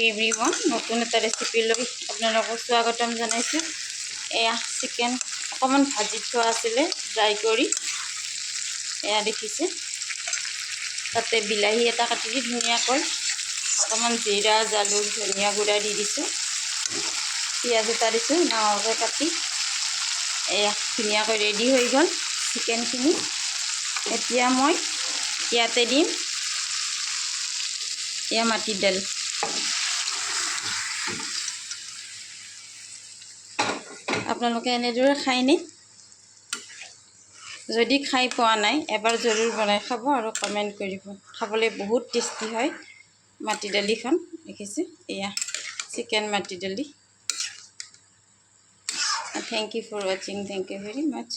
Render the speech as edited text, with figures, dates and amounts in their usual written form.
Everyone নতুন এটা recipe লৈ আপোনালোকক স্বাগতম জনাইছোঁ। এয়া চিকেন অকণমান ভাজি থোৱা আছিলে ড্ৰাই কৰি, এয়া দেখিছে। তাতে বিলাহী এটা কাটি দি ধুনীয়াকৈ অকণমান জিৰা জালুক ধনিয়া গুড়া দি দিছোঁ, পিঁয়াজ এটা দিছোঁ ডাঙৰকৈ কাটি। এয়া ধুনীয়াকৈ ৰেডি হৈ গ'ল চিকেনখিনি। এতিয়া মই ইয়াতে দিম এয়া মাটিৰ দাইল। আপোনালোকে এনেদৰে খায়নে? যদি খাই পোৱা নাই এবাৰ জৰুৰ বনাই খাব আৰু কমেণ্ট কৰিব। খাবলৈ বহুত টেষ্টি হয় মাটি দালিখন। দেখিছে এয়া চিকেন মাটি দালি। থেংক ইউ ফৰ ৱাচিং, থেংক ইউ ভেৰি মাছ।